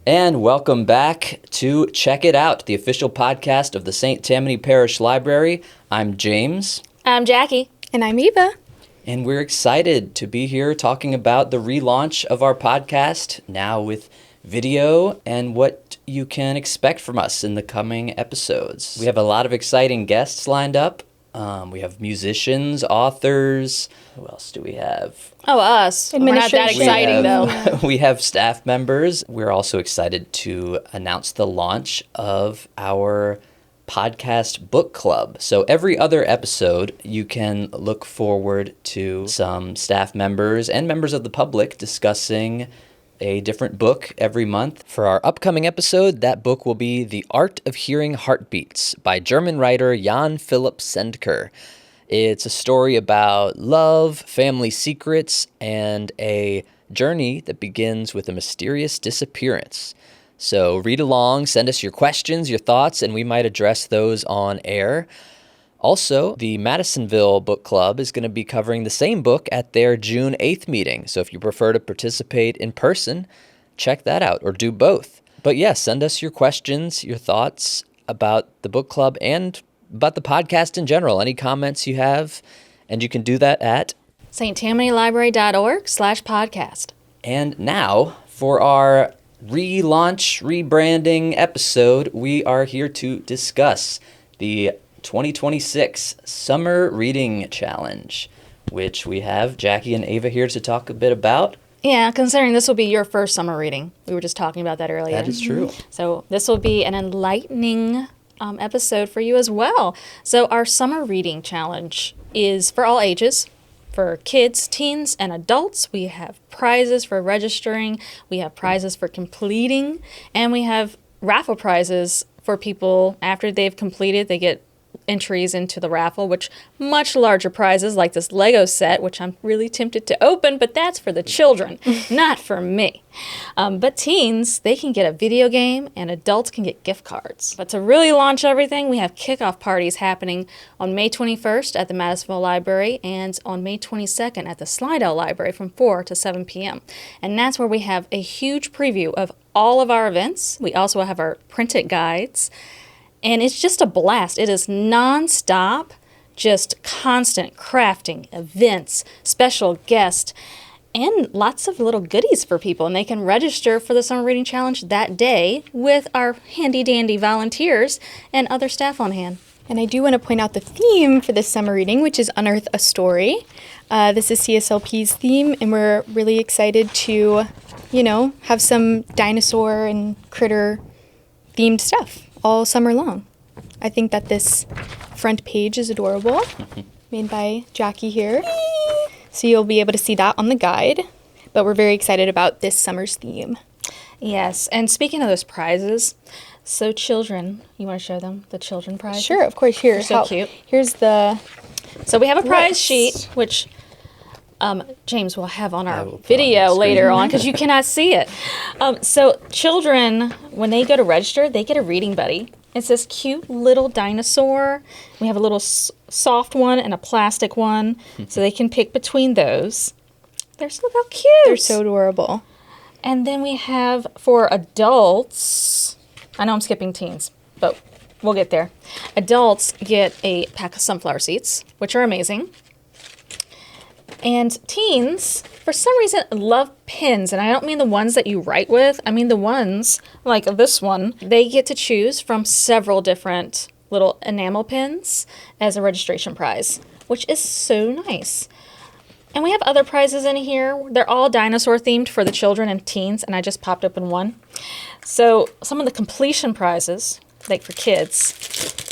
And welcome back to Check It Out, the official podcast of the St. Tammany Parish Library. I'm James. I'm Jackie. And I'm Eva. And we're excited to be here talking about the relaunch of our podcast, now with video and what you can expect from us in the coming episodes. We have a lot of exciting guests lined up. We have musicians, authors. Who else do we have? Oh, us. We're not that exciting, though. We have staff members. We're also excited to announce the launch of our podcast book club. So every other episode, you can look forward to some staff members and members of the public discussing a different book every month. For our upcoming episode, that book will be The Art of Hearing Heartbeats by German writer Jan-Philipp Sendker. It's a story about love, family secrets, and a journey that begins with a mysterious disappearance. So read along, send us your questions, your thoughts, and we might address those on air. Also, the Madisonville Book Club is going to be covering the same book at their June 8th meeting. So if you prefer to participate in person, check that out, or do both. But yes, send us your questions, your thoughts about the book club and about the podcast in general. Any comments you have, and you can do that at sttamanylibrary.org/podcast. And now, for our relaunch, rebranding episode, we are here to discuss the 2026 Summer Reading Challenge, which we have Jackie and Ava here to talk a bit about. Yeah, considering this will be your first summer reading. We were just talking about that earlier. That is true. So this will be an enlightening episode for you as well. So our Summer Reading Challenge is for all ages. For kids, teens, and adults, we have prizes for registering, we have prizes for completing, and we have raffle prizes for people after they've completed. They get entries into the raffle, which much larger prizes like this Lego set, which I'm really tempted to open, but that's for the children, not for me. But teens, they can get a video game, and adults can get gift cards. But to really launch everything, we have kickoff parties happening on May 21st at the Madisonville Library and on May 22nd at the Slidell Library from 4 to 7 p.m. And that's where we have a huge preview of all of our events. We also have our printed guides. And it's just a blast. It is nonstop, just constant crafting, events, special guests, and lots of little goodies for people. And they can register for the Summer Reading Challenge that day with our handy-dandy volunteers and other staff on hand. And I do want to point out the theme for this summer reading, which is Unearth a Story. This is CSLP's theme, and we're really excited to, have some dinosaur and critter themed stuff all summer long. I think that this front page is adorable, made by Jackie here. So you'll be able to see that on the guide, but we're very excited about this summer's theme. Yes, and speaking of those prizes, so children, you want to show them the children prize? Sure, of course. Here, so cute. Here's the... So we have a prize sheet, which James will have on our video later on because you cannot see it. So children, when they go to register, they get a reading buddy. It's this cute little dinosaur. We have a little soft one and a plastic one, so they can pick between those. Look how cute. They're so adorable. And then we have for adults, I know I'm skipping teens, but we'll get there. Adults get a pack of sunflower seeds, which are amazing. And teens, for some reason, love pens. And I don't mean the ones that you write with. I mean the ones, like this one. They get to choose from several different little enamel pens as a registration prize, which is so nice. And we have other prizes in here. They're all dinosaur themed for the children and teens, and I just popped open one. So some of the completion prizes, like for kids,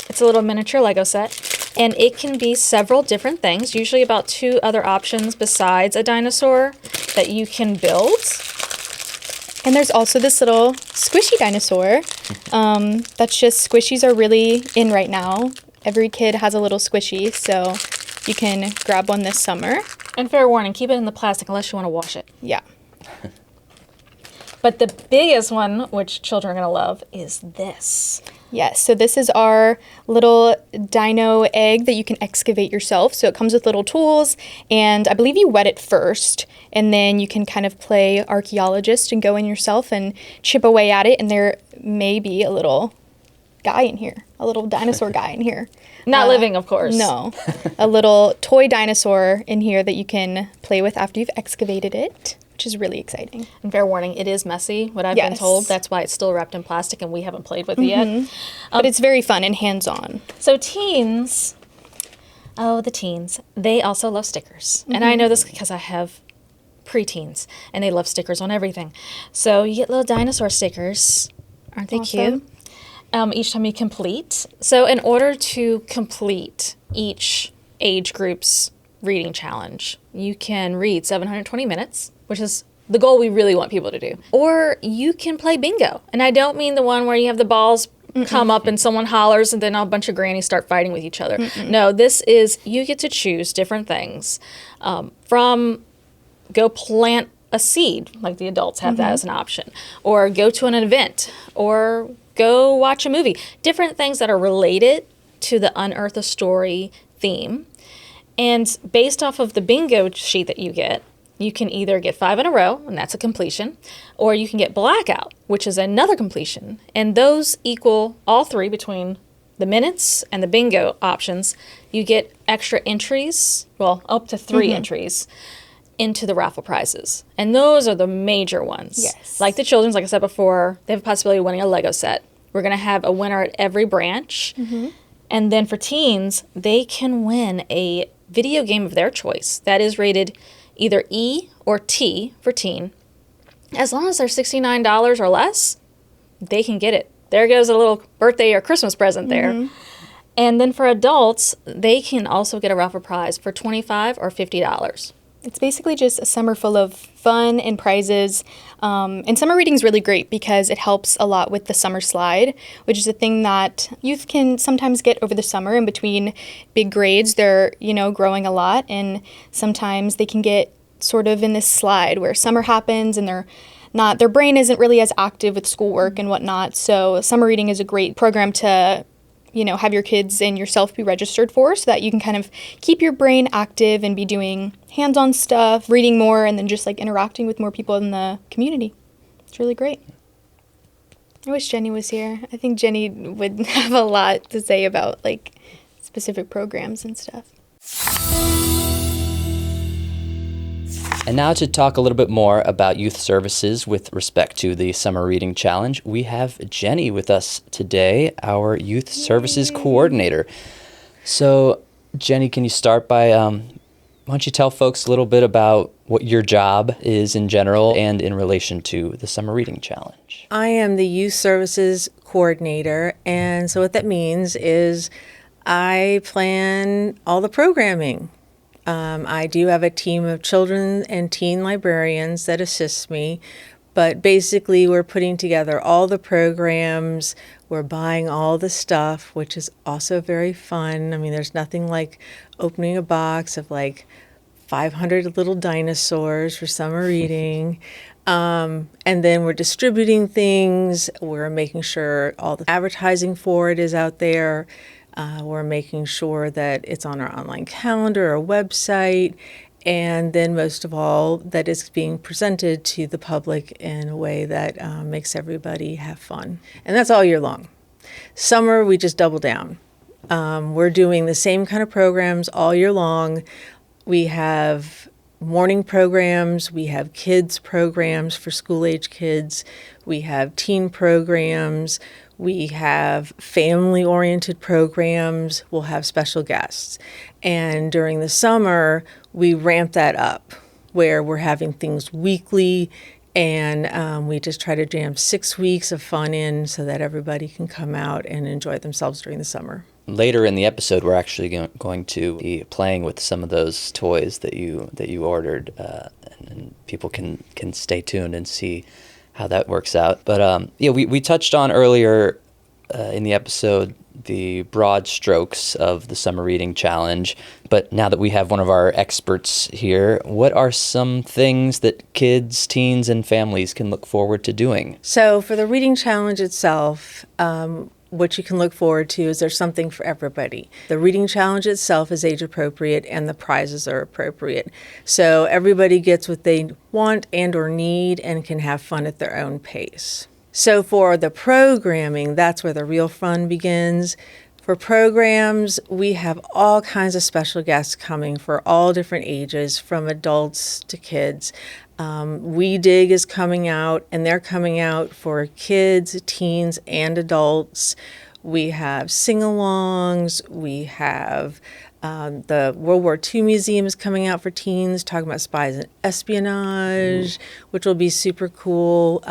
it's a little miniature Lego set. And it can be several different things, usually about 2 other options besides a dinosaur that you can build. And there's also this little squishy dinosaur. Squishies are really in right now. Every kid has a little squishy, so you can grab one this summer. And fair warning, keep it in the plastic unless you want to wash it. Yeah. But the biggest one, which children are going to love, is this. Yes, so this is our little dino egg that you can excavate yourself. So it comes with little tools, and I believe you wet it first, and then you can kind of play archaeologist and go in yourself and chip away at it, and there may be a little guy in here, a little dinosaur guy in here. Not living, of course. No, a little toy dinosaur in here that you can play with after you've excavated it, which is really exciting. And fair warning, it is messy, what I've been told. That's why it's still wrapped in plastic and we haven't played with it yet. But it's very fun and hands-on. So teens, the teens, they also love stickers. And I know this because I have preteens, and they love stickers on everything. So you get little dinosaur stickers. Aren't they cute? Each time you complete. So in order to complete each age group's reading challenge, you can read 720 minutes, which is the goal we really want people to do. Or you can play bingo. And I don't mean the one where you have the balls come up and someone hollers and then a bunch of grannies start fighting with each other. No, this is, you get to choose different things. From go plant a seed, like the adults have that as an option, or go to an event, or go watch a movie. Different things that are related to the Unearth a Story theme. And based off of the bingo sheet that you get, you can either get 5 in a row, and that's a completion, or you can get blackout, which is another completion. And those equal all three between the minutes and the bingo options. You get extra entries, well, up to 3 entries into the raffle prizes. And those are the major ones. Yes. Like the children's, like I said before, they have a possibility of winning a Lego set. We're going to have a winner at every branch. And then for teens, they can win a video game of their choice that is rated either E or T for teen. As long as they're $69 or less, they can get it. There goes a little birthday or Christmas present there. And then for adults, they can also get a raffle prize for $25 or $50. It's basically just a summer full of fun and prizes. And summer reading is really great because it helps a lot with the summer slide, which is a thing that youth can sometimes get over the summer in between big grades. They're, growing a lot, and sometimes they can get sort of in this slide where summer happens and their brain isn't really as active with schoolwork and whatnot. So summer reading is a great program to have your kids and yourself be registered for, so that you can kind of keep your brain active and be doing hands-on stuff, reading more, and then just like interacting with more people in the community. It's really great. I wish Jenny was here. I think Jenny would have a lot to say about like specific programs and stuff. And now to talk a little bit more about youth services with respect to the Summer Reading Challenge, we have Jenny with us today, our Youth Services Coordinator. So, Jenny, can you start by, why don't you tell folks a little bit about what your job is in general and in relation to the Summer Reading Challenge? I am the Youth Services Coordinator, and so what that means is I plan all the programming. I do have a team of children and teen librarians that assist me, but basically we're putting together all the programs, we're buying all the stuff, which is also very fun. I mean, there's nothing like opening a box of like 500 little dinosaurs for summer reading. And then we're distributing things, we're making sure all the advertising for it is out there. We're making sure that it's on our online calendar or website, and then most of all, that it's being presented to the public in a way that makes everybody have fun. And that's all year long. Summer, we just double down. We're doing the same kind of programs all year long. We have morning programs, we have kids programs for school-age kids, we have teen programs, we have family-oriented programs, we'll have special guests. And during the summer, we ramp that up, where we're having things weekly, and we just try to jam 6 weeks of fun in so that everybody can come out and enjoy themselves during the summer. Later in the episode, we're actually going to be playing with some of those toys that you ordered, and people can stay tuned and see how that works out. But we touched on earlier in the episode the broad strokes of the Summer Reading Challenge. But now that we have one of our experts here, what are some things that kids, teens, and families can look forward to doing? So for the reading challenge itself, what you can look forward to is there's something for everybody. The reading challenge itself is age appropriate and the prizes are appropriate. So everybody gets what they want and or need and can have fun at their own pace. So for the programming, that's where the real fun begins. For programs, we have all kinds of special guests coming for all different ages, from adults to kids. We Dig is coming out, and they're coming out for kids, teens, and adults. We have sing-alongs. We have the World War II Museum is coming out for teens, talking about spies and espionage, which will be super cool.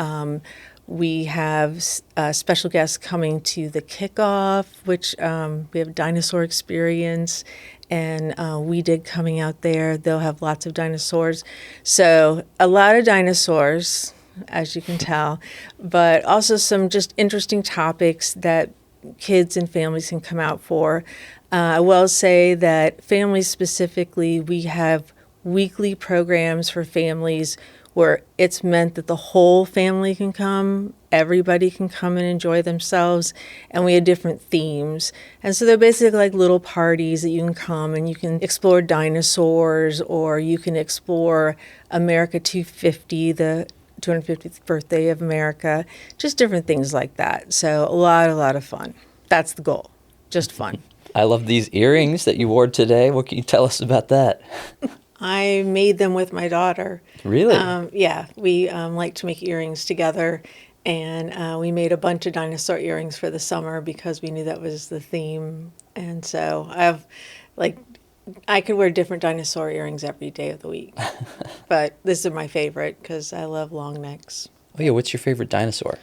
We have special guests coming to the kickoff, which we have dinosaur experience, and We Dig coming out there. They'll have lots of dinosaurs. So a lot of dinosaurs, as you can tell, but also some just interesting topics that kids and families can come out for. I will say that families specifically, we have weekly programs for families where it's meant that the whole family can come, everybody can come and enjoy themselves, and we have different themes. And so they're basically like little parties that you can come and you can explore dinosaurs, or you can explore America 250, the 250th birthday of America, just different things like that. So a lot of fun. That's the goal, just fun. I love these earrings that you wore today. What can you tell us about that? I made them with my daughter. Really? Yeah, we like to make earrings together, and we made a bunch of dinosaur earrings for the summer because we knew that was the theme. And so I could wear different dinosaur earrings every day of the week, but this is my favorite because I love long necks. Oh yeah, what's your favorite dinosaur?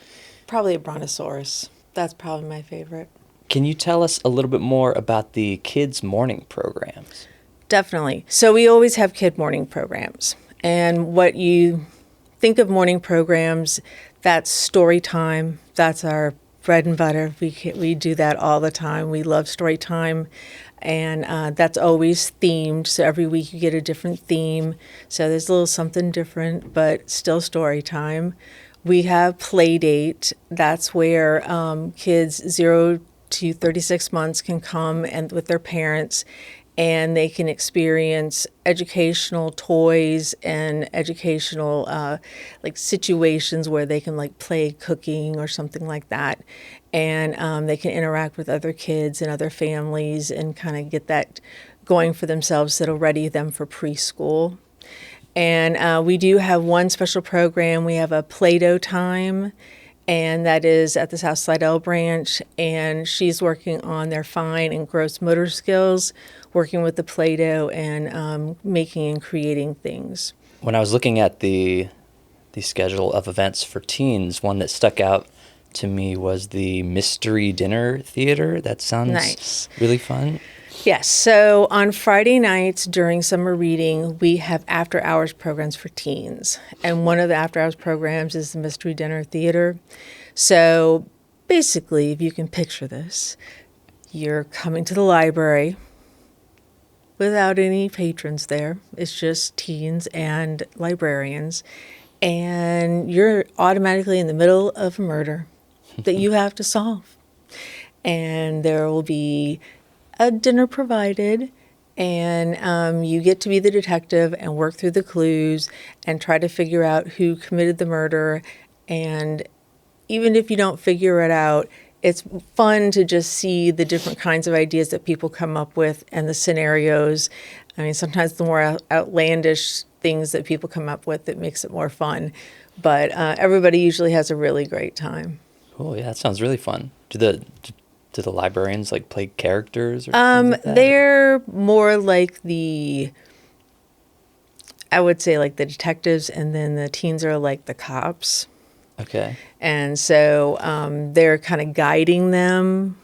Probably a brontosaurus. That's probably my favorite. Can you tell us a little bit more about the kids' morning programs? Definitely. So we always have kid morning programs. And what you think of morning programs, that's story time. That's our bread and butter. We do that all the time. We love story time. And that's always themed. So every week you get a different theme. So there's a little something different, but still story time. We have play date. That's where kids 0 to 36 months can come and with their parents, and they can experience educational toys and educational like situations where they can like play cooking or something like that. And they can interact with other kids and other families and kind of get that going for themselves that'll ready them for preschool. And we do have one special program. We have a Play-Doh time, and that is at the South Slidell branch, and she's working on their fine and gross motor skills, working with the Play-Doh and making and creating things. When I was looking at the schedule of events for teens, one that stuck out to me was the Mystery Dinner Theater. That sounds nice. Really fun. Yes. So on Friday nights during summer reading, we have after-hours programs for teens. And one of the after-hours programs is the Mystery Dinner Theater. So basically, if you can picture this, you're coming to the library without any patrons there. It's just teens and librarians. And you're automatically in the middle of a murder that you have to solve. And there will be a dinner provided, and you get to be the detective and work through the clues and try to figure out who committed the murder. And even if you don't figure it out, it's fun to just see the different kinds of ideas that people come up with and the scenarios. I mean, sometimes the more outlandish things that people come up with, it makes it more fun. But everybody usually has a really great time. Oh yeah, that sounds really fun. Do the librarians like play characters or things like that? They're more like I would say like the detectives, and then the teens are like the cops. Okay. And so they're kind of guiding them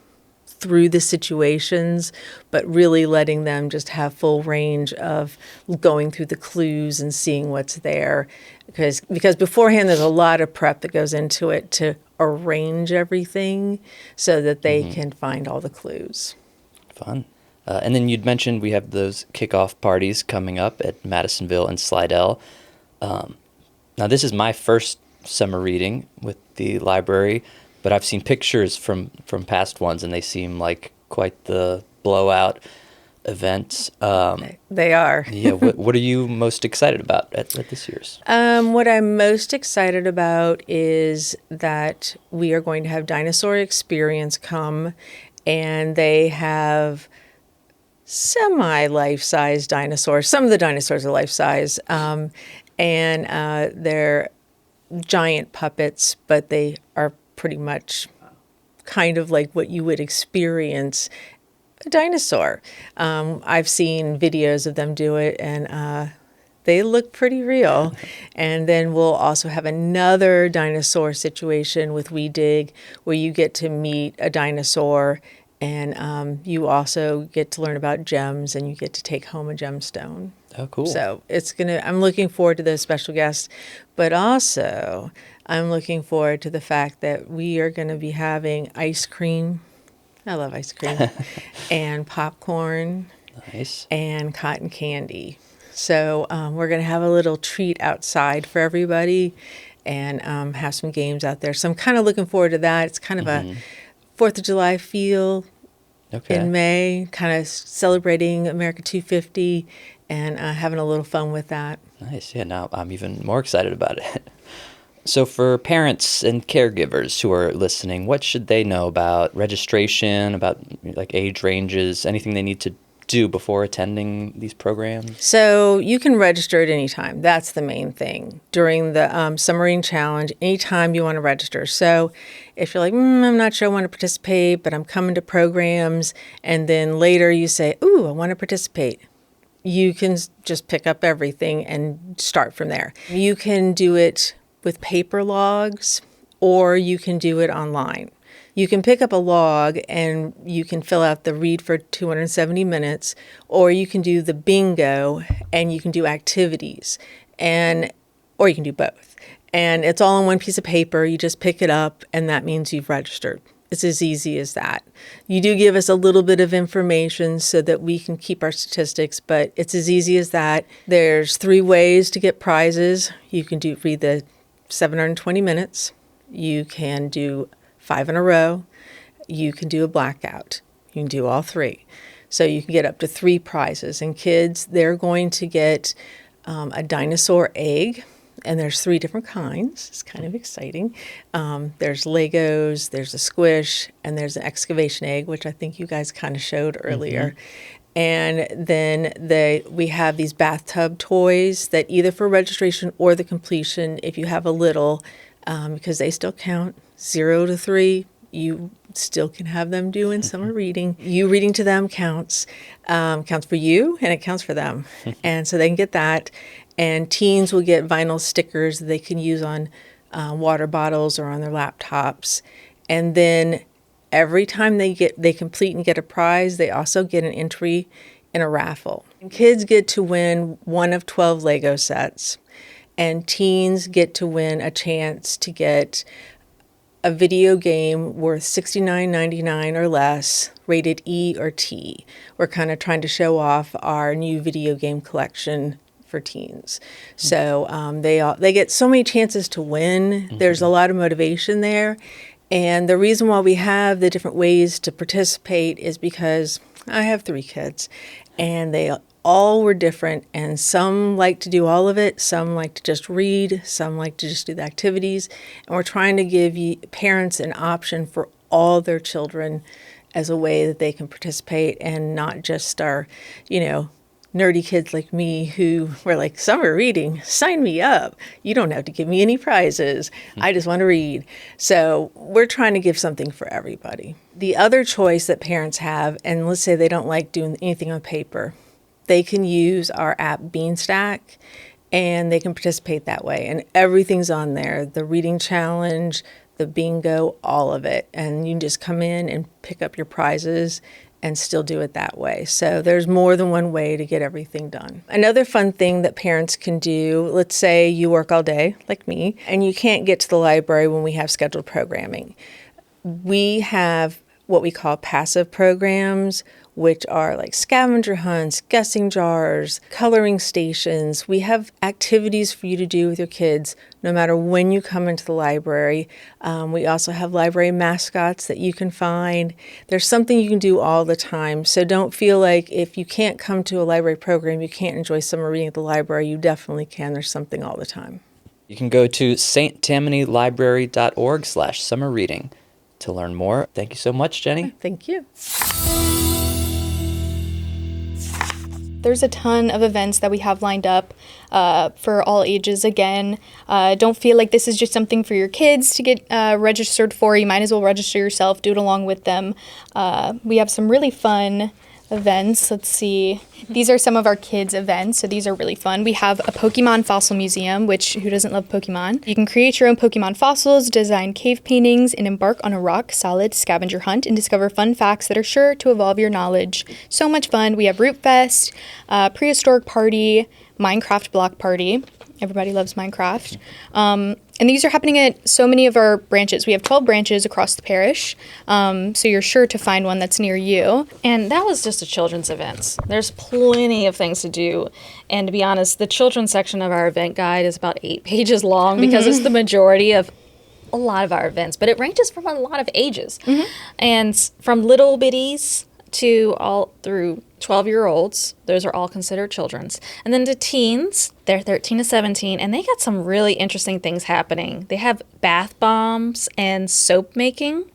through the situations, but really letting them just have full range of going through the clues and seeing what's there. Because beforehand, there's a lot of prep that goes into it to arrange everything so that they can find all the clues. Fun. And then you'd mentioned we have those kickoff parties coming up at Madisonville and Slidell. Now, this is my first summer reading with the library, but I've seen pictures from past ones, and they seem like quite the blowout event. They are. Yeah. What are you most excited about at this year's? What I'm most excited about is that we are going to have Dinosaur Experience come, and they have semi-life-size dinosaurs. Some of the dinosaurs are life-size, and they're giant puppets, but they are pretty much kind of like what you would experience a dinosaur. I've seen videos of them do it, and they look pretty real. And then we'll also have another dinosaur situation with We Dig, where you get to meet a dinosaur, and you also get to learn about gems, and you get to take home a gemstone. Oh, cool. So I'm looking forward to those special guests, but also I'm looking forward to the fact that we are going to be having ice cream. I love ice cream. And popcorn. Nice. And cotton candy. So we're going to have a little treat outside for everybody and have some games out there. So I'm kind of looking forward to that. It's kind of a 4th of July feel in May, kind of celebrating America 250 and having a little fun with that. Nice. Yeah, now I'm even more excited about it. So for parents and caregivers who are listening, what should they know about registration, about like age ranges, anything they need to do before attending these programs? So you can register at any time. That's the main thing. During the Summer Reading Challenge, anytime you want to register. So if you're like, I'm not sure I want to participate, but I'm coming to programs, and then later you say, ooh, I want to participate, you can just pick up everything and start from there. You can do it with paper logs, or you can do it online. You can pick up a log and you can fill out the read for 270 minutes, or you can do the bingo and you can do activities, or you can do both. And it's all on one piece of paper. You just pick it up, and that means you've registered. It's as easy as that. You do give us a little bit of information so that we can keep our statistics, but it's as easy as that. There's 3 ways to get prizes. You can read the 720 minutes. You can do 5 in a row. You can do a blackout. You can do all 3. So you can get up to 3 prizes. And kids, they're going to get a dinosaur egg. And there's 3 different kinds. It's kind of exciting. There's Legos, there's a squish, and there's an excavation egg, which I think you guys kind of showed earlier. And then we have these bathtub toys that either for registration or the completion, if you have a little, because they still count, 0 to 3, you still can have them doing summer reading. You reading to them counts for you, and it counts for them. And so they can get that. And teens will get vinyl stickers that they can use on water bottles or on their laptops. And then every time they complete and get a prize, they also get an entry in a raffle. And kids get to win one of 12 Lego sets, and teens get to win a chance to get a video game worth $69.99 or less, rated E or T. We're kind of trying to show off our new video game collection for teens. So they get so many chances to win. There's a lot of motivation there. And the reason why we have the different ways to participate is because I have 3 kids, and they all were different. And some like to do all of it. Some like to just read. Some like to just do the activities. And we're trying to give parents an option for all their children as a way that they can participate, and not just our, nerdy kids like me who were like, summer reading, sign me up. You don't have to give me any prizes. I just want to read. So we're trying to give something for everybody. The other choice that parents have, and let's say they don't like doing anything on paper, they can use our app Beanstack, and they can participate that way. And everything's on there, the reading challenge, the bingo, all of it. And you can just come in and pick up your prizes and still do it that way. So there's more than one way to get everything done. Another fun thing that parents can do, let's say you work all day, like me, and you can't get to the library when we have scheduled programming. We have what we call passive programs, which are like scavenger hunts, guessing jars, coloring stations. We have activities for you to do with your kids no matter when you come into the library. We also have library mascots that you can find. There's something you can do all the time. So don't feel like if you can't come to a library program, you can't enjoy summer reading at the library. You definitely can. There's something all the time. You can go to sttammanylibrary.org/summerreading to learn more. Thank you so much, Jenny. Thank you. There's a ton of events that we have lined up for all ages. Again, don't feel like this is just something for your kids to get registered for. You might as well register yourself, do it along with them. We have some really fun events. Let's see. These are some of our kids' events, so these are really fun. We have a Pokemon fossil museum, which who doesn't love Pokemon? You can create your own Pokemon fossils, design cave paintings, and embark on a rock-solid scavenger hunt and discover fun facts that are sure to evolve your knowledge. So much fun. We have Root Fest, Prehistoric Party, Minecraft Block Party. Everybody loves Minecraft. And these are happening at so many of our branches. We have 12 branches across the parish, so you're sure to find one that's near you. And that was just a children's event. There's plenty of things to do. And to be honest, the children's section of our event guide is about 8 pages long because it's the majority of a lot of our events. But it ranges from a lot of ages. And from little bitties to all through 12-year-olds, those are all considered children's. And then to teens, they're 13 to 17, and they got some really interesting things happening. They have bath bombs and soap making.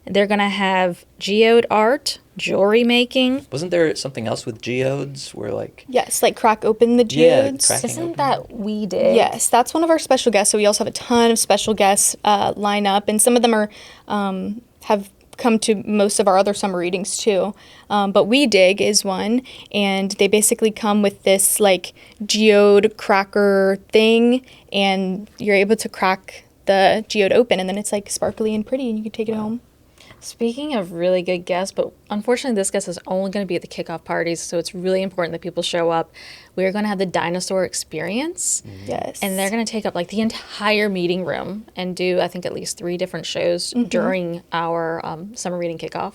They're going to have geode art, jewelry making. Wasn't there something else with geodes where like... Yes, like crack open the geodes. Isn't that We Dig? Yes, that's one of our special guests. So we also have a ton of special guests line up, and some of them are have come to most of our other summer readings too. But We Dig is one, and they basically come with this like geode cracker thing, and you're able to crack the geode open, and then it's like sparkly and pretty, and you can take it home. Speaking of really good guests, but unfortunately this guest is only going to be at the kickoff parties, so it's really important that people show up. We're going to have the dinosaur experience. Yes. And they're going to take up like the entire meeting room and do, I think, at least 3 different shows during our summer reading kickoff.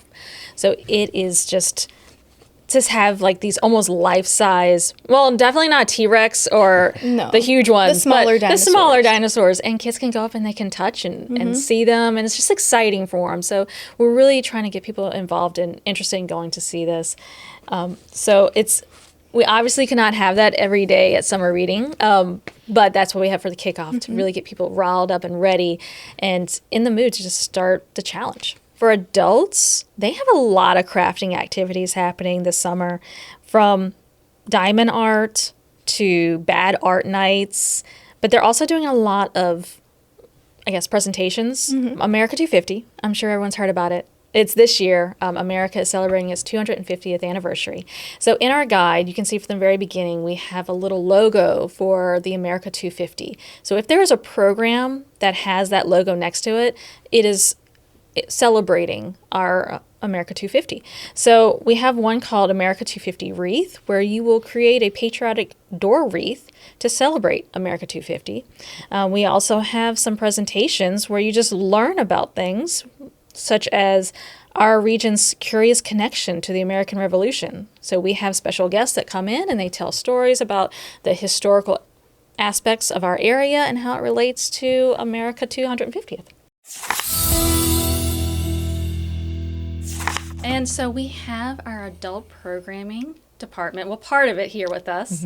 So it is just have like these almost life-size, well, definitely not T-Rex or the huge ones, the smaller dinosaurs. The smaller dinosaurs. And kids can go up and they can touch and see them, and it's just exciting for them. So we're really trying to get people involved and interested in going to see this. So we obviously cannot have that every day at summer reading, but that's what we have for the kickoff to really get people riled up and ready and in the mood to just start the challenge. For adults, they have a lot of crafting activities happening this summer, from diamond art to bad art nights, but they're also doing a lot of, I guess, presentations. America 250, I'm sure everyone's heard about it. It's this year. America is celebrating its 250th anniversary. So in our guide, you can see from the very beginning, we have a little logo for the America 250. So if there is a program that has that logo next to it, it is celebrating our America 250. So we have one called America 250 Wreath, where you will create a patriotic door wreath to celebrate America 250. We also have some presentations where you just learn about things, such as our region's curious connection to the American Revolution. So we have special guests that come in and they tell stories about the historical aspects of our area and how it relates to America 250th. And so we have our adult programming department, well, part of it here with us,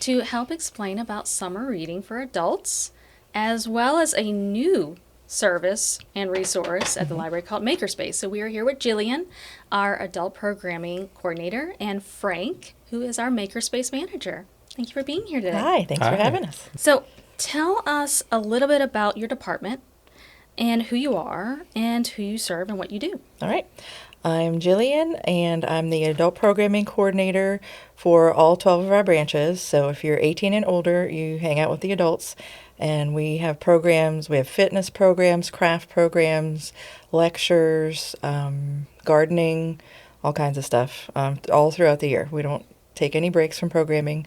to help explain about summer reading for adults, as well as a new service and resource at the library called Makerspace. So we are here with Jillian, our adult programming coordinator, and Frank, who is our Makerspace manager. Thank you for being here today. Hi, thanks for having us. So tell us a little bit about your department and who you are and who you serve and what you do. All right. I'm Jillian, and I'm the adult programming coordinator for all 12 of our branches. So if you're 18 and older, you hang out with the adults. And we have programs. We have fitness programs, craft programs, lectures, gardening, all kinds of stuff all throughout the year. We don't take any breaks from programming.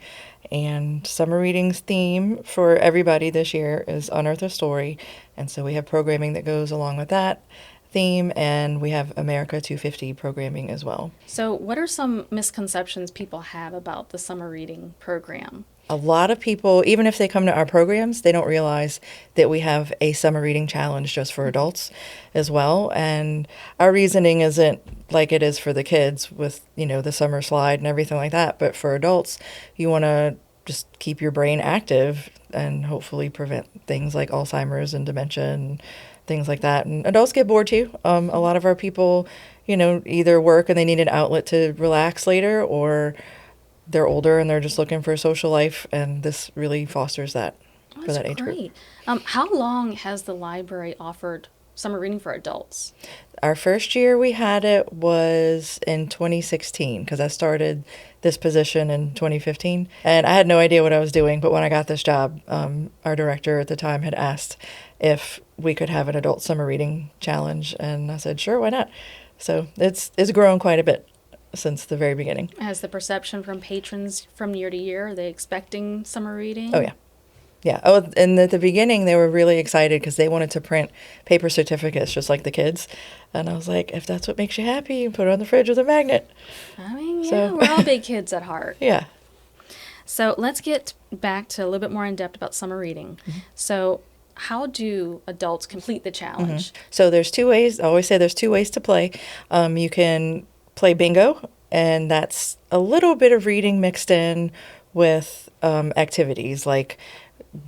And summer reading's theme for everybody this year is Unearth a Story. And so we have programming that goes along with that theme, and we have America 250 programming as well. So what are some misconceptions people have about the summer reading program? A lot of people, even if they come to our programs, they don't realize that we have a summer reading challenge just for adults as well. And our reasoning isn't like it is for the kids with, the summer slide and everything like that. But for adults, you want to just keep your brain active and hopefully prevent things like Alzheimer's and dementia and things like that. And adults get bored too. A lot of our people, either work and they need an outlet to relax later, or they're older and they're just looking for a social life, and this really fosters that for that age group. How long has the library offered summer reading for adults? Our first year we had it was in 2016, because I started this position in 2015, and I had no idea what I was doing. But when I got this job, our director at the time had asked if we could have an adult summer reading challenge, and I said, sure, why not? So it's grown quite a bit since the very beginning. Has the perception from patrons from year to year, are they expecting summer reading? Oh, yeah. Yeah. Oh, and at the beginning, they were really excited because they wanted to print paper certificates just like the kids. And I was like, if that's what makes you happy, you put it on the fridge with a magnet. I mean, yeah, So- we're all big kids at heart. Yeah. So let's get back to a little bit more in depth about summer reading. So how do adults complete the challenge? So there's two ways. I always say there's two ways to play. You can play bingo, and that's a little bit of reading mixed in with activities like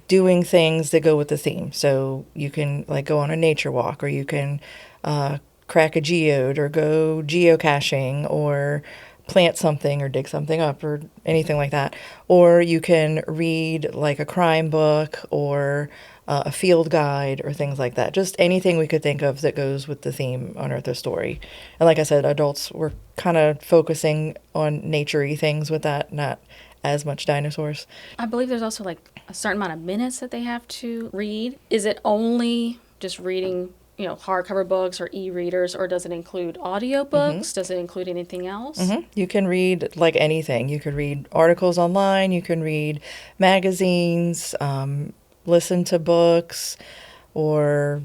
doing things that go with the theme. So you can like go on a nature walk, or you can crack a geode, or go geocaching, or plant something or dig something up, or anything like that. Or you can read like a crime book, or a field guide, or things like that. Just anything we could think of that goes with the theme Unearth a Story. And like I said, adults were kind of focusing on nature-y things with that, not as much dinosaurs. I believe there's also like a certain amount of minutes that they have to read. Is it only just reading, hardcover books or e-readers, or does it include audiobooks? Does it include anything else? You can read like anything. You could read articles online, you can read magazines, listen to books, or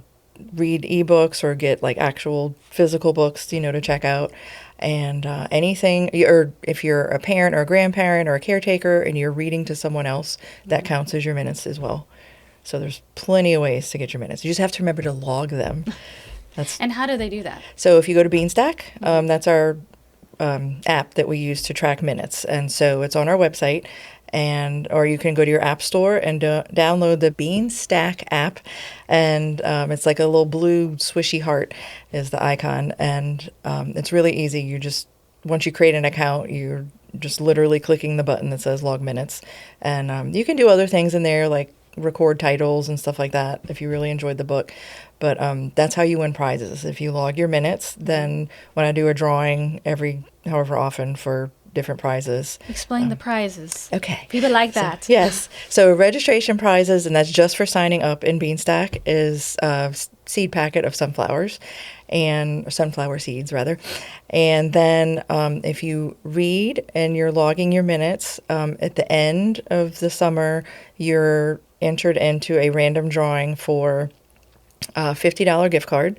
read ebooks, or get like actual physical books, to check out. And anything, or if you're a parent or a grandparent or a caretaker and you're reading to someone else, that counts as your minutes as well. So there's plenty of ways to get your minutes. You just have to remember to log them. And how do they do that? So if you go to Beanstack, that's our app that we use to track minutes. And so it's on our website, or you can go to your app store and download the Beanstack app. And it's like a little blue swishy heart is the icon. And it's really easy. Once you create an account, you're just literally clicking the button that says log minutes. And you can do other things in there, like record titles and stuff like that if you really enjoyed the book. But that's how you win prizes. If you log your minutes, then when I do a drawing every however often for different prizes. Explain the prizes. Okay. People like that. Yes. So registration prizes, and that's just for signing up in Beanstack, is a seed packet of sunflowers, or sunflower seeds rather. And then if you read and you're logging your minutes, at the end of the summer, you're entered into a random drawing for a $50 gift card,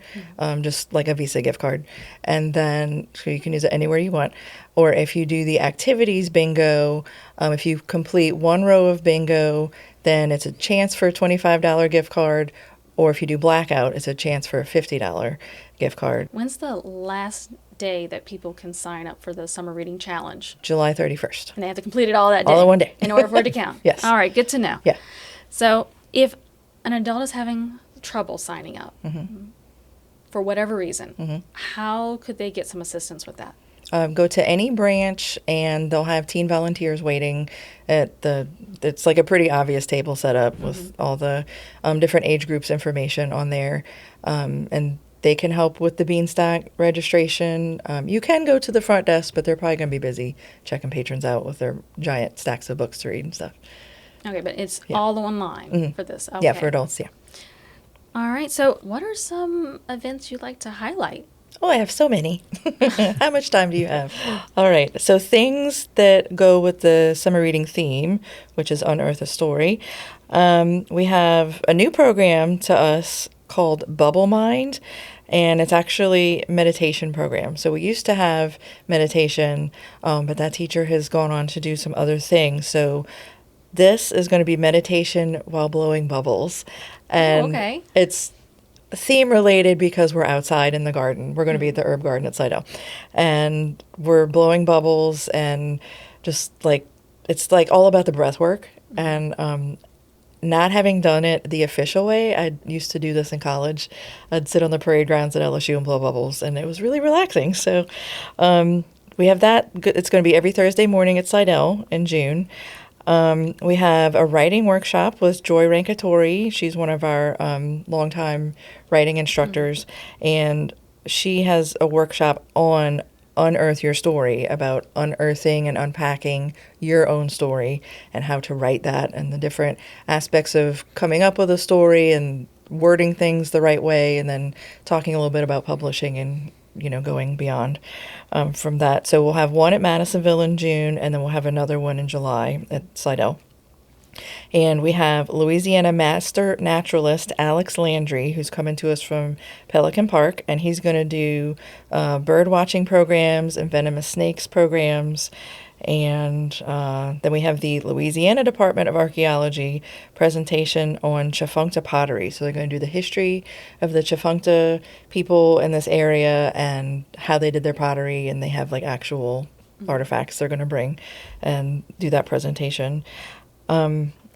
just like a Visa gift card. And then, so you can use it anywhere you want. Or if you do the activities bingo, if you complete one row of bingo, then it's a chance for a $25 gift card. Or if you do blackout, it's a chance for a $50 gift card. When's the last day that people can sign up for the summer reading challenge? July 31st. And they have to complete it all that day? All in one day. In order for it to count? Yes. All right, good to know. Yeah. So if an adult is having trouble signing up for whatever reason, how could they get some assistance with that? Go to any branch, and they'll have teen volunteers waiting it's like a pretty obvious table set up with all the different age groups information on there. And they can help with the Beanstack registration. You can go to the front desk, but they're probably going to be busy checking patrons out with their giant stacks of books to read and stuff. Okay, but it's all online for this. Okay. Yeah, for adults, yeah. All right, so what are some events you'd like to highlight Oh, I have so many. How much time do you have? All right. So things that go with the summer reading theme, which is Unearth a Story. We have a new program to us called Bubble Mind, and it's actually a meditation program. So we used to have meditation, but that teacher has gone on to do some other things. So this is going to be meditation while blowing bubbles. And okay. it's theme related because we're outside in the garden. We're going to be at the herb garden at Slidell. And we're blowing bubbles and just like, it's like all about the breath work. And not having done it the official way, I used to do this in college. I'd sit on the parade grounds at LSU and blow bubbles, and it was really relaxing. So we have that. It's going to be every Thursday morning at Slidell in June. We have a writing workshop with Joy Rankatori. She's one of our longtime writing instructors, and she has a workshop on Unearth Your Story, about unearthing and unpacking your own story and how to write that and the different aspects of coming up with a story and wording things the right way, and then talking a little bit about publishing and going beyond from that. So we'll have one at Madisonville in June, and then we'll have another one in July at Slidell. And we have Louisiana master naturalist Alex Landry, who's coming to us from Pelican Park, and he's going to do bird watching programs and venomous snakes programs. And then we have the Louisiana Department of Archaeology presentation on Tchefuncte pottery. So they're going to do the history of the Tchefuncte people in this area and how they did their pottery, and they have like actual artifacts they're going to bring and do that presentation.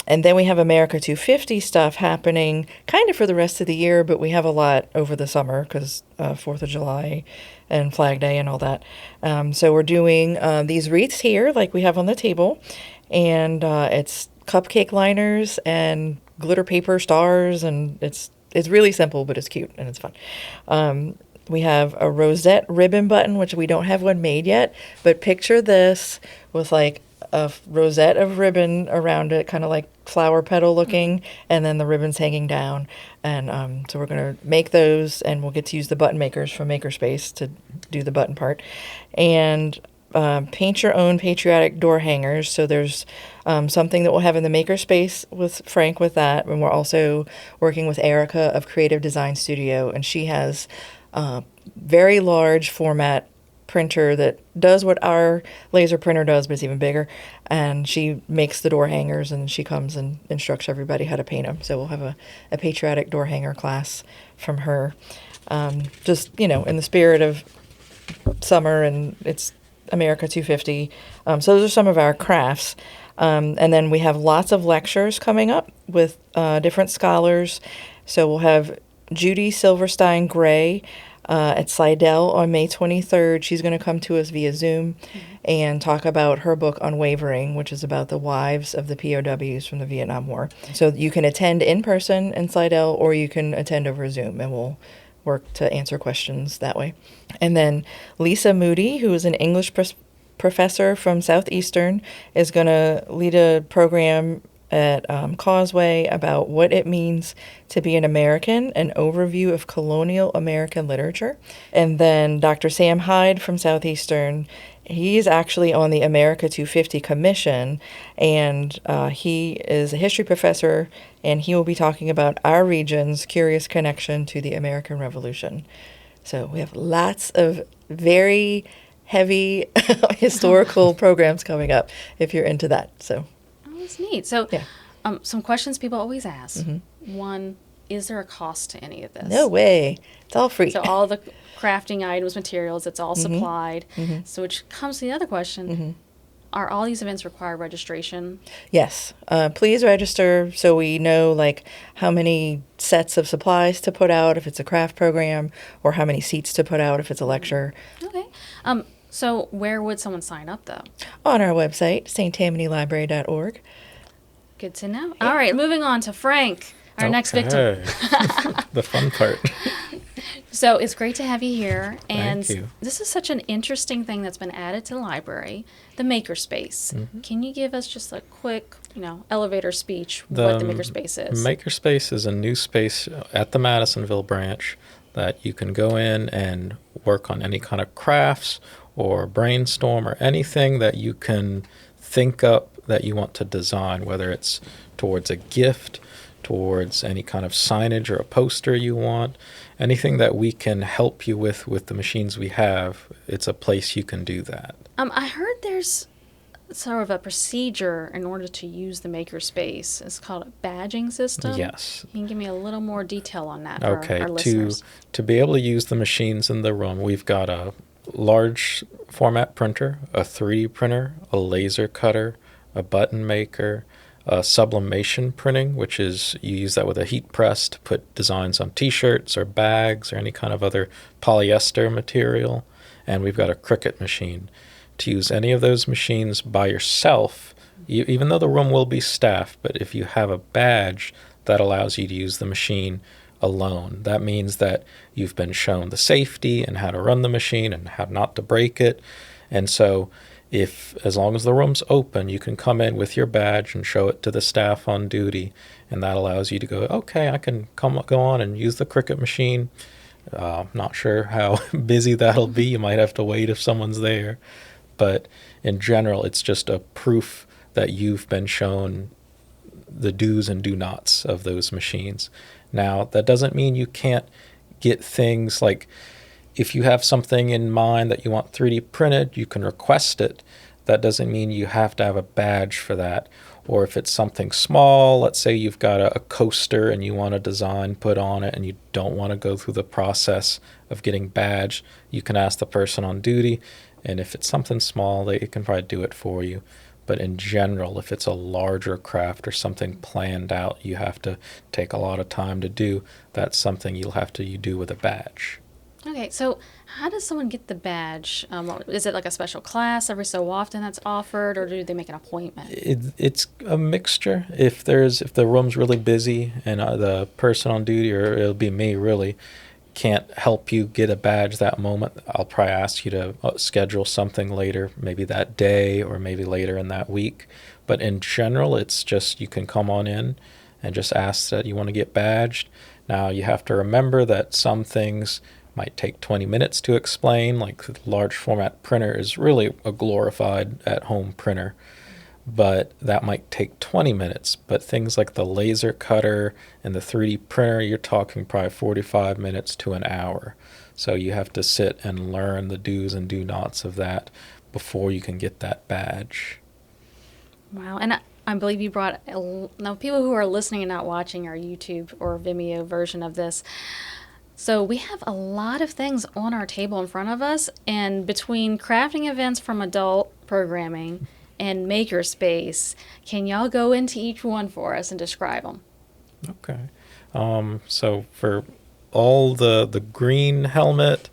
And then we have America 250 stuff happening kind of for the rest of the year, but we have a lot over the summer because 4th of July and Flag Day and all that. So we're doing these wreaths here like we have on the table, and it's cupcake liners and glitter paper stars, and it's really simple, but it's cute and it's fun. We have a rosette ribbon button, which we don't have one made yet, but picture this with like a rosette of ribbon around it, kind of like flower petal looking, and then the ribbons hanging down. And so we're going to make those, and we'll get to use the button makers from Makerspace to do the button part. And paint your own patriotic door hangers. So there's something that we'll have in the Makerspace with Frank with that. And we're also working with Erica of Creative Design Studio, and she has very large format printer that does what our laser printer does, but it's even bigger. And she makes the door hangers, and she comes and instructs everybody how to paint them. So we'll have a patriotic door hanger class from her. Just, in the spirit of summer, and it's America 250. So those are some of our crafts. And then we have lots of lectures coming up with different scholars. So we'll have Judy Silverstein Gray at Slidell on May 23rd. She's going to come to us via Zoom and talk about her book Unwavering, which is about the wives of the POWs from the Vietnam War. So you can attend in person in Slidell, or you can attend over Zoom, and we'll work to answer questions that way. And then Lisa Moody, who is an English professor from Southeastern, is going to lead a program at Causeway about what it means to be an American, an overview of colonial American literature. And then Dr. Sam Hyde from Southeastern, he's actually on the America 250 Commission, and he is a history professor, and he will be talking about our region's curious connection to the American Revolution. So we have lots of very heavy historical programs coming up if you're into that. So. That's neat. So, Yeah. Some questions people always ask. One, is there a cost to any of this? No way. It's all free. So all the crafting items, materials, it's all supplied. So which comes to the other question, are all these events require registration? Yes. Please register so we know like how many sets of supplies to put out if it's a craft program, or how many seats to put out if it's a lecture. Okay. So where would someone sign up, though? On our website, sttamanylibrary.org. Good to know. All right, moving on to Frank, our next victim. The fun part. So it's great to have you here. And Thank you. this is such an interesting thing that's been added to the library, the Makerspace. Can you give us just a quick, elevator speech what the Makerspace is? Makerspace is a new space at the Madisonville Branch that you can go in and work on any kind of crafts or brainstorm or anything that you can think up that you want to design, whether it's towards a gift, towards any kind of signage or a poster you want, anything that we can help you with the machines we have. It's a place you can do that. I heard there's sort of a procedure in order to use the Makerspace. It's called a badging system. Yes. Can you give me a little more detail on that Okay, for our listeners? to be able to use the machines in the room, we've got a large format printer, a 3D printer, a laser cutter, a button maker, a sublimation printing, which is you use that with a heat press to put designs on t-shirts or bags or any kind of other polyester material. And we've got a Cricut machine. To use any of those machines by yourself, even though the room will be staffed, but if you have a badge, that allows you to use the machine alone. That means that you've been shown the safety and how to run the machine and how not to break it. And so as long as the room's open, you can come in with your badge and show it to the staff on duty, and that allows you to go, okay, I can go on and use the Cricut machine. Not sure how busy that'll be. You might have to wait if someone's there. But in general, it's just a proof that you've been shown the do's and do nots of those machines. Now, that doesn't mean you can't get things like, if you have something in mind that you want 3D printed, you can request it. That doesn't mean you have to have a badge for that. Or if it's something small, let's say you've got a coaster and you want a design put on it and you don't want to go through the process of getting badged, you can ask the person on duty. And if it's something small, they can probably do it for you. But in general, if it's a larger craft or something planned out, you have to take a lot of time to do. That's something you'll have to do with a badge. Okay, so how does someone get the badge? Is it like a special class every so often that's offered, or do they make an appointment? It's a mixture. If the room's really busy and the person on duty, or it'll be me really, can't help you get a badge that moment, I'll probably ask you to schedule something later, maybe that day or maybe later in that week. But in general, it's just you can come on in and just ask that you want to get badged. Now, you have to remember that some things might take 20 minutes to explain, like the large format printer is really a glorified at-home printer, but that might take 20 minutes. But things like the laser cutter and the 3D printer, you're talking probably 45 minutes to an hour. So you have to sit and learn the do's and do nots of that before you can get that badge. Wow, and I believe you brought, now people who are listening and not watching our YouTube or Vimeo version of this, so we have a lot of things on our table in front of us, and between crafting events from adult programming and Makerspace, can y'all go into each one for us and describe them? Okay. So for all the green helmet,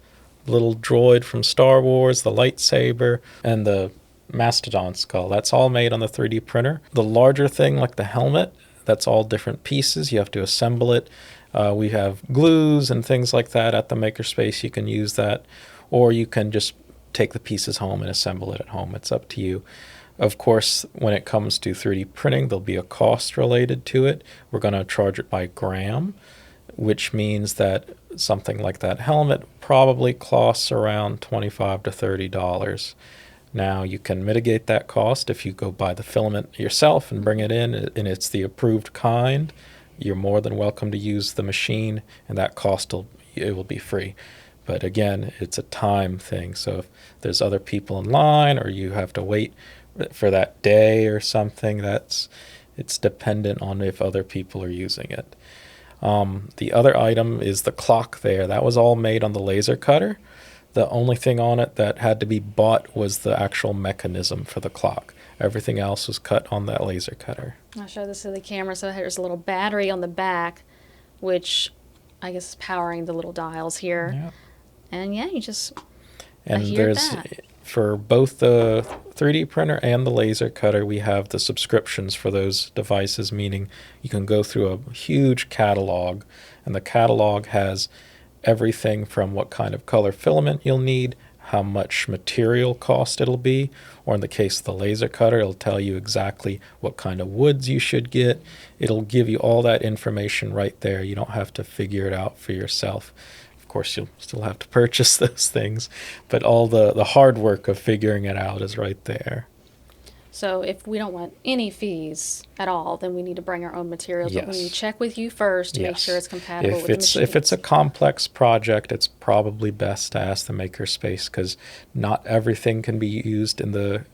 little droid from Star Wars, the lightsaber, and the mastodon skull, that's all made on the 3D printer. The larger thing, like the helmet, that's all different pieces. You have to assemble it. We have glues and things like that at the Makerspace. You can use that, or you can just take the pieces home and assemble it at home. It's up to you. Of course, when it comes to 3D printing, there'll be a cost related to it. We're going to charge it by gram, which means that something like that helmet probably costs around $25 to $30. Now, you can mitigate that cost if you go buy the filament yourself and bring it in, and it's the approved kind. You're more than welcome to use the machine, and that cost will be free. But again, it's a time thing. So if there's other people in line, or you have to wait for that day or something, it's dependent on if other people are using it. The other item is the clock there. That was all made on the laser cutter. The only thing on it that had to be bought was the actual mechanism for the clock. Everything else was cut on that laser cutter. I'll show this to the camera. So there's a little battery on the back, which I guess is powering the little dials here. Yeah. And yeah, you just And adhere there's, that. for both the 3D printer and the laser cutter, we have the subscriptions for those devices, meaning you can go through a huge catalog, and the catalog has everything from what kind of color filament you'll need, how much material cost it'll be, or in the case of the laser cutter, it'll tell you exactly what kind of woods you should get. It'll give you all that information right there. You don't have to figure it out for yourself. Of course, you'll still have to purchase those things, but all the hard work of figuring it out is right there. So if we don't want any fees at all, then we need to bring our own materials. But we need to check with you first to make sure it's compatible with the machines. If it's a complex project, it's probably best to ask the Makerspace, because not everything can be used in the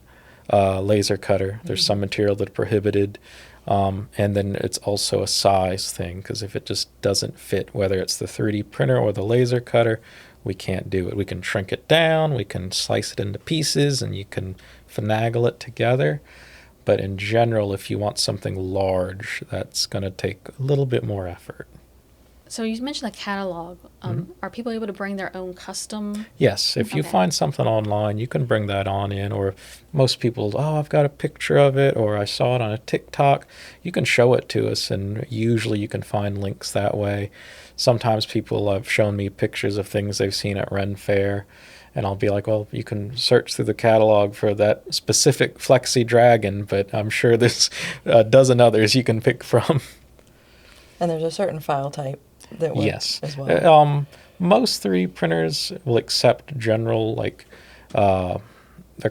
laser cutter. There's some material that's prohibited. And then it's also a size thing, because if it just doesn't fit, whether it's the 3D printer or the laser cutter, we can't do it. We can shrink it down, we can slice it into pieces, and you can finagle it together. But in general, if you want something large, that's going to take a little bit more effort. So you mentioned the catalog. Are people able to bring their own custom? Yes, if you find something online, you can bring that on in. Or most people, I've got a picture of it, or I saw it on a TikTok. You can show it to us, and usually you can find links that way. Sometimes people have shown me pictures of things they've seen at Ren Fair, and I'll be like, well, you can search through the catalog for that specific Flexi Dragon, but I'm sure there's a dozen others you can pick from. And there's a certain file type that works Yes. as well. Most 3D printers will accept general, they're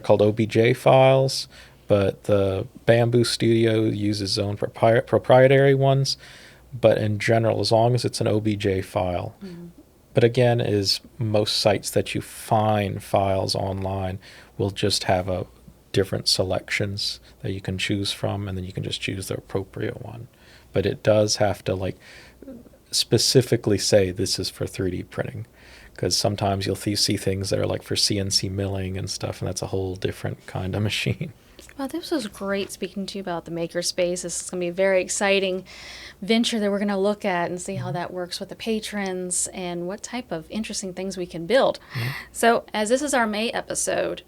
called OBJ files, but the Bamboo Studio uses its own proprietary ones. But in general, as long as it's an OBJ file. But again, is most sites that you find files online will just have a different selections that you can choose from, and then you can just choose the appropriate one. But it does have to specifically say this is for 3D printing, because sometimes you'll see things that are for CNC milling and stuff, and that's a whole different kind of machine. Well, this was great speaking to you about the Makerspace. This is going to be a very exciting venture that we're going to look at and see how that works with the patrons and what type of interesting things we can build. So as this is our May episode,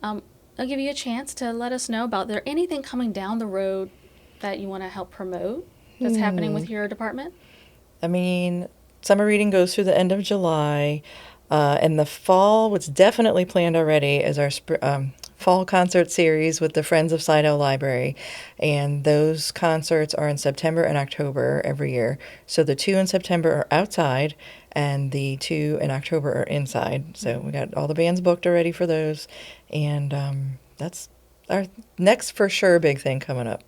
I'll give you a chance to let us know about, there anything coming down the road that you want to help promote that's happening with your department? I mean, summer reading goes through the end of July. In the fall, what's definitely planned already is our fall concert series with the Friends of Slidell Library. And those concerts are in September and October every year. So the 2 in September are outside, and the 2 in October are inside. So we got all the bands booked already for those. And that's our next for sure big thing coming up.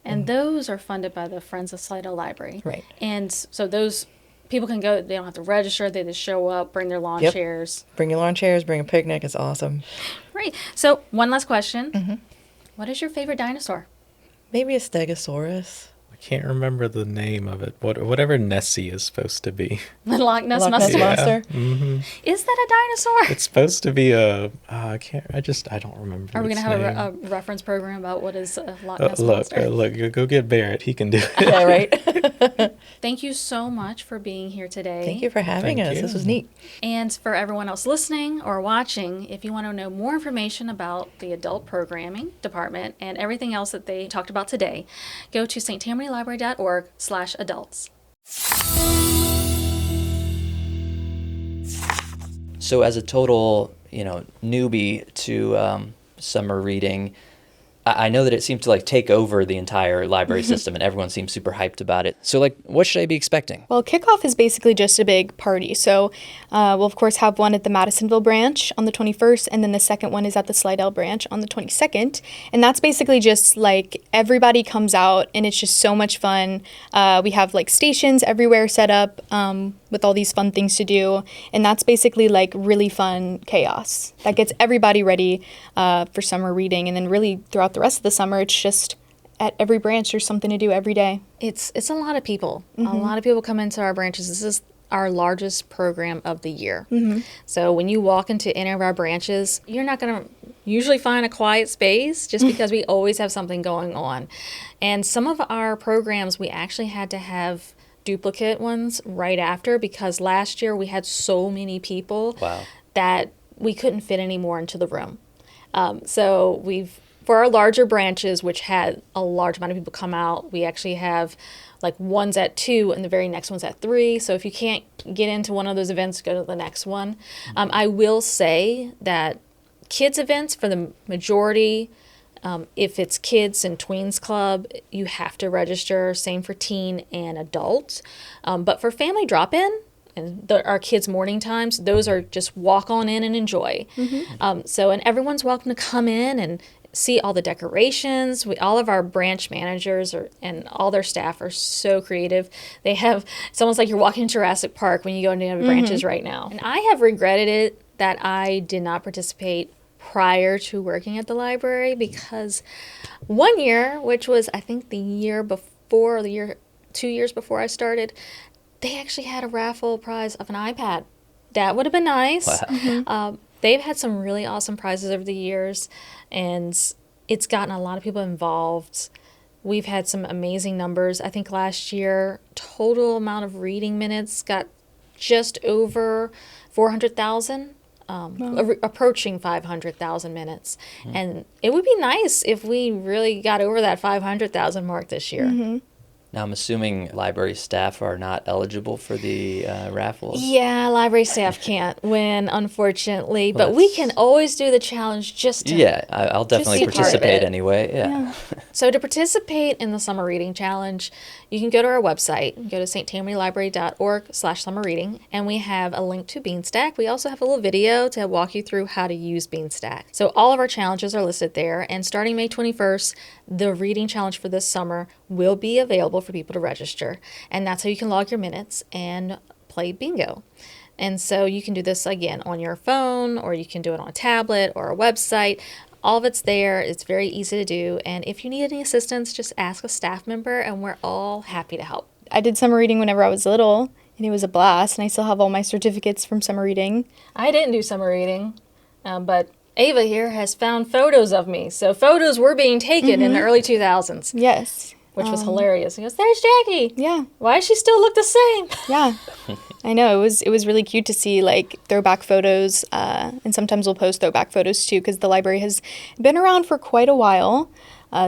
And those are funded by the Friends of Slidell Library. Right. And so those people can go, they don't have to register, they just show up, bring their lawn chairs. Bring your lawn chairs, bring a picnic. It's awesome. Great. So one last question. What is your favorite dinosaur? Maybe a Stegosaurus. I can't remember the name of it. Whatever Nessie is supposed to be. The Loch Ness Loch Ness Monster? Monster. Is that a dinosaur? It's supposed to be I don't remember. Are we going to its have name. a reference program about what is a Loch Ness Monster? Look, go get Barrett. He can do it. Yeah, right? Thank you so much for being here today. Thank you for having Thank us. you. This was neat. And for everyone else listening or watching, if you want to know more information about the adult programming department and everything else that they talked about today, go to sttamanylibrary.org/adults. So as a total, newbie to summer reading, I know that it seemed to take over the entire library system, and everyone seems super hyped about it. So what should I be expecting? Well, kickoff is basically just a big party. So we'll, of course, have one at the Madisonville Branch on the 21st, and then the second one is at the Slidell Branch on the 22nd. And that's basically just everybody comes out, and it's just so much fun. We have stations everywhere set up with all these fun things to do. And that's basically really fun chaos that gets everybody ready for summer reading. And then really throughout the rest of the summer, it's just at every branch there's something to do every day. It's a lot of people. A lot of people come into our branches. This is our largest program of the year. So when you walk into any of our branches, you're not going to usually find a quiet space just because we always have something going on. And some of our programs, we actually had to have duplicate ones right after, because last year we had so many people that we couldn't fit any more into the room. So for our larger branches, which had a large amount of people come out, we actually have one's at 2 and the very next one's at 3. So if you can't get into one of those events, go to the next one. I will say that kids events, for the majority, if it's kids and tweens club, you have to register. Same for teen and adult. But for family drop-in, and our kids' morning times, those are just walk on in and enjoy. And everyone's welcome to come in and see all the decorations. All of our branch managers and all their staff are so creative. It's almost like you're walking Jurassic Park when you go into the branches right now. And I have regretted it that I did not participate prior to working at the library, because one year, which was I think the year before, 2 years before I started, they actually had a raffle prize of an iPad. That would have been nice. Wow. They've had some really awesome prizes over the years, and it's gotten a lot of people involved. We've had some amazing numbers. I think last year, total amount of reading minutes got just over 400,000, approaching 500,000 minutes. And it would be nice if we really got over that 500,000 mark this year. Now, I'm assuming library staff are not eligible for the raffles. Yeah, library staff can't win, unfortunately, but we can always do the challenge just to... Yeah, I'll definitely be part of participate it. anyway. Yeah. So to participate in the Summer Reading Challenge, you can go to our website, go to sttamanylibrary.org/summer reading, and we have a link to Beanstack. We also have a little video to walk you through how to use Beanstack. So all of our challenges are listed there, and starting May 21st, the reading challenge for this summer will be available for people to register. And that's how you can log your minutes and play bingo. And so you can do this again on your phone, or you can do it on a tablet or a website. All of it's there. It's very easy to do. And if you need any assistance, just ask a staff member, and we're all happy to help. I did summer reading whenever I was little, and it was a blast, and I still have all my certificates from summer reading. I didn't do summer reading, but Ava here has found photos of me. So photos were being taken in the early 2000s. Yes. Which was hilarious. He goes, "There's Jackie." Yeah. Why does she still look the same? Yeah. I know. It was really cute to see, like, throwback photos, and sometimes we'll post throwback photos too, because the library has been around for quite a while.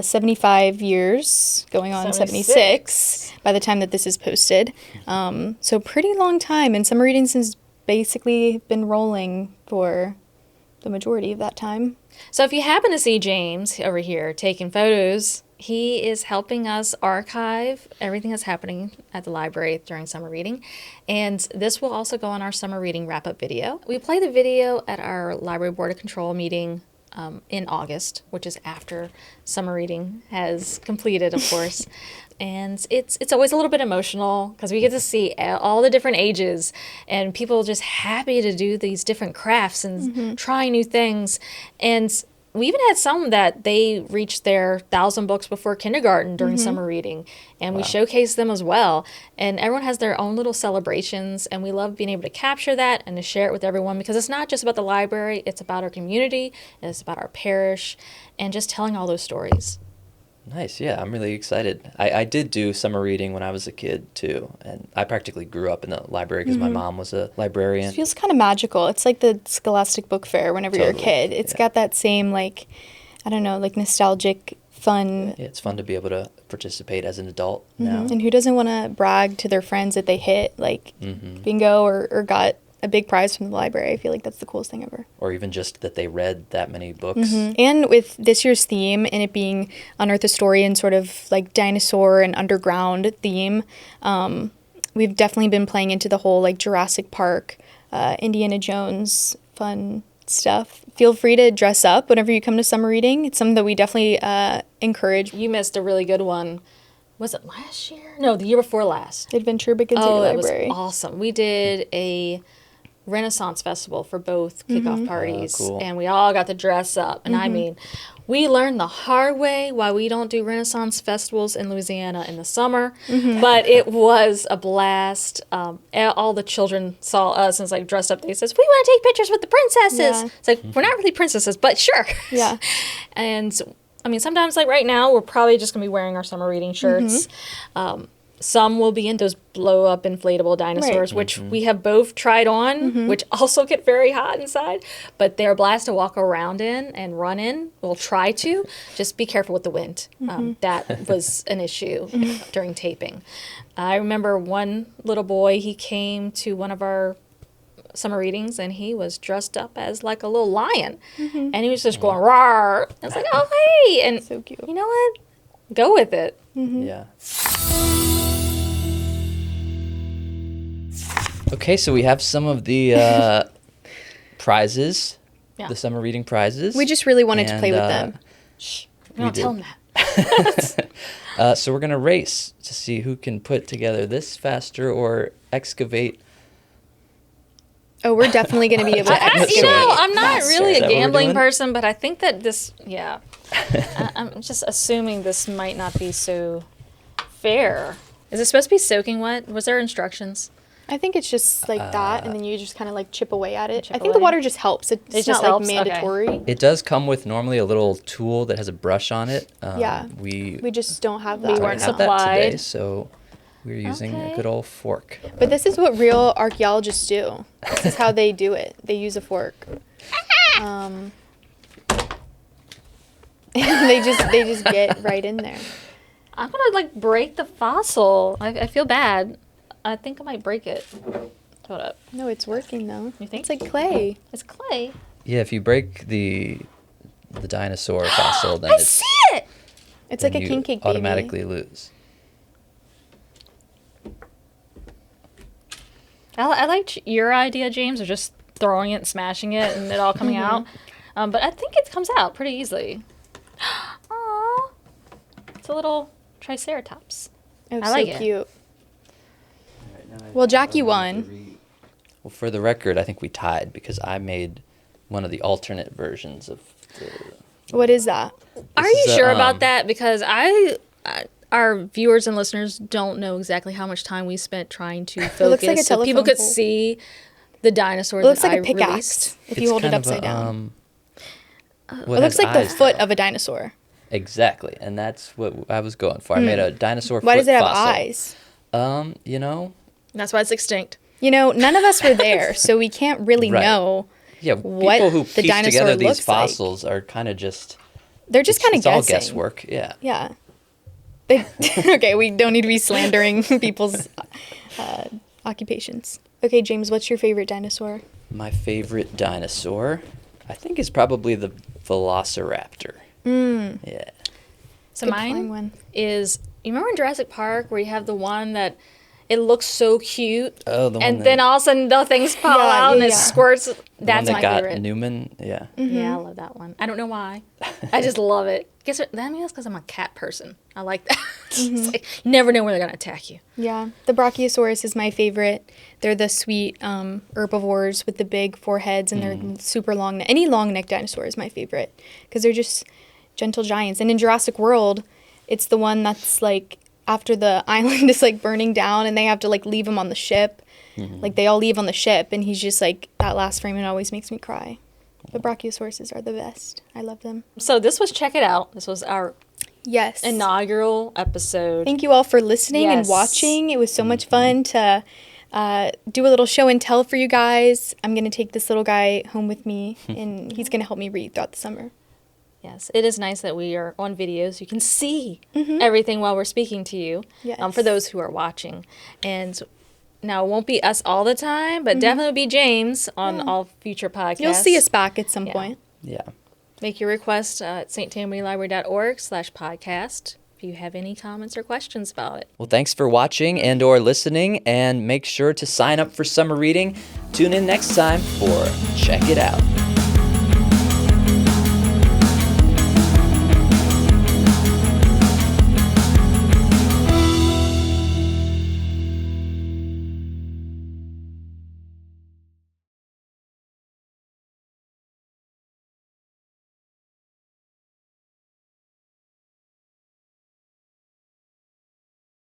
75 years, going on 76 by the time that this is posted. So pretty long time, and summer readings has basically been rolling for the majority of that time. So if you happen to see James over here taking photos, he is helping us archive everything that's happening at the library during summer reading. And this will also go on our summer reading wrap-up video. We play the video at our library board of control meeting in August, which is after summer reading has completed, of course. And it's always a little bit emotional because we get to see all the different ages and people just happy to do these different crafts and try new things. And we even had some that they reached their 1,000 books before kindergarten during summer reading, and we showcase them as well. And everyone has their own little celebrations, and we love being able to capture that and to share it with everyone, because it's not just about the library, it's about our community, and it's about our parish, and just telling all those stories. Nice. Yeah, I'm really excited. I did do summer reading when I was a kid, too. And I practically grew up in the library because my mom was a librarian. It feels kind of magical. It's like the Scholastic Book Fair whenever you're a kid. It's got that same, like, I don't know, like nostalgic, fun. Yeah, it's fun to be able to participate as an adult now. And who doesn't want to brag to their friends that they hit, like, bingo or got a big prize from the library? I feel like that's the coolest thing ever. Or even just that they read that many books. And with this year's theme and it being Unearth a Story and sort of like dinosaur and underground theme, we've definitely been playing into the whole like Jurassic Park, Indiana Jones fun stuff. Feel free to dress up whenever you come to summer reading. It's something that we definitely encourage. You missed a really good one. Was it last year? No, the year before last. Adventure Begins at the Library. It was awesome. We did a Renaissance Festival for both kickoff parties, cool. and we all got to dress up. And I mean, we learned the hard way why we don't do Renaissance festivals in Louisiana in the summer, but it was a blast. All the children saw us and was like dressed up. They says, "We want to take pictures with the princesses." Yeah. It's like, we're not really princesses, but sure. Yeah. And I mean, sometimes like right now, we're probably just gonna be wearing our summer reading shirts. Some will be in those blow-up inflatable dinosaurs, which we have both tried on, which also get very hot inside. But they're a blast to walk around in and run in. We'll try to. Just be careful with the wind. That was an issue during taping. I remember one little boy, he came to one of our summer readings, and he was dressed up as like a little lion. And he was just going, "Rawr!" I was like, "Oh, hey!" And So cute. you know what? Go with it. Yeah. Okay, so we have some of the prizes, Yeah. the summer reading prizes. We just really wanted to play with And, them. Shh. We Don't did. tell them that. So we're going to race to see who can put together this faster or excavate. Oh, we're definitely going to be able to excavate. You know, I'm not really Is a that what we're gambling doing? person, but I think that this, I'm just assuming this might not be so fair. Is it supposed to be soaking wet? Was there instructions? I think it's just like that, and then you just kind of like chip away at it. Chip I think the away? water just helps. It's just not helps? like Okay. mandatory. It does come with normally a little tool that has a brush on it. Yeah. We We just don't have that. We don't weren't have that today, supplied. so we're using Okay. a good old fork. But this is what real archaeologists do. This is how they do it. They use a fork. They just get right in there. I'm gonna like break the fossil. I feel bad. I think I might break it. Hold up. No, it's working though. You think? It's like clay. It's clay. Yeah, if you break the dinosaur fossil, then I it's, see it. It's then like a you king cake baby. automatically lose. I liked your idea, James, of just throwing it and smashing it and it all coming out. But I think it comes out pretty easily. Aww. It's a little triceratops. Oh, I like so it. cute. Well, Jackie won. Well, for the record, I think we tied because I made one of the alternate versions of the. What is that? Are This you is a, sure about that? Because our viewers and listeners don't know exactly how much time we spent trying to focus looks like a so people telephone could pole. see the dinosaur It looks that like I a pickaxe released. if you hold it upside down. It It looks like the foot of a dinosaur. Exactly, and that's what I was going for. I made a dinosaur. Why foot does it have fossil. eyes? You know, That's why it's extinct. You know, none of us were there, so we can't really Right. know. yeah. What People who the piece dinosaur together these looks like. fossils are kind of just. They're just kind of It's all guessing. guesswork. Yeah. Yeah. They, okay, we don't need to be slandering people's occupations. Okay, James, what's your favorite dinosaur? My favorite dinosaur, I think, is probably the Velociraptor. Yeah. So Good flying mine one. is, you remember in Jurassic Park where you have the one that it looks so cute, Oh, the one and that, then all of a sudden the things fall Yeah, out and yeah, it yeah. squirts. the one That's that my got favorite. Newman. Yeah. Yeah, I love that one. I don't know why. I just love it. Guess what? That means because I'm a cat person. I like that. It's like, you never know when they're gonna attack you. Yeah, the Brachiosaurus is my favorite. They're the sweet herbivores with the big foreheads, and they're super long. Any long neck dinosaur is my favorite because they're just gentle giants. And in Jurassic World, it's the one that's like after the island is like burning down, and they have to like leave him on the ship. Like they all leave on the ship, and he's just like that last frame. It always makes me cry. The Brachiosauruses are the best. I love them. So this was Check It Out. This was our Yes. inaugural episode. Thank you all for listening and Yes. watching. It was so much fun to do a little show and tell for you guys. I'm going to take this little guy home with me, and he's going to help me read throughout the summer. Yes, it is nice that we are on video so you can see everything while we're speaking to you. Yes. For those who are watching. And now it won't be us all the time, but definitely be James on all future podcasts. You'll see us back at some Yeah. point. Yeah. Make your request at sttamanylibrary.org/podcast if you have any comments or questions about it. Well, thanks for watching and or listening, and make sure to sign up for summer reading. Tune in next time for Check It Out.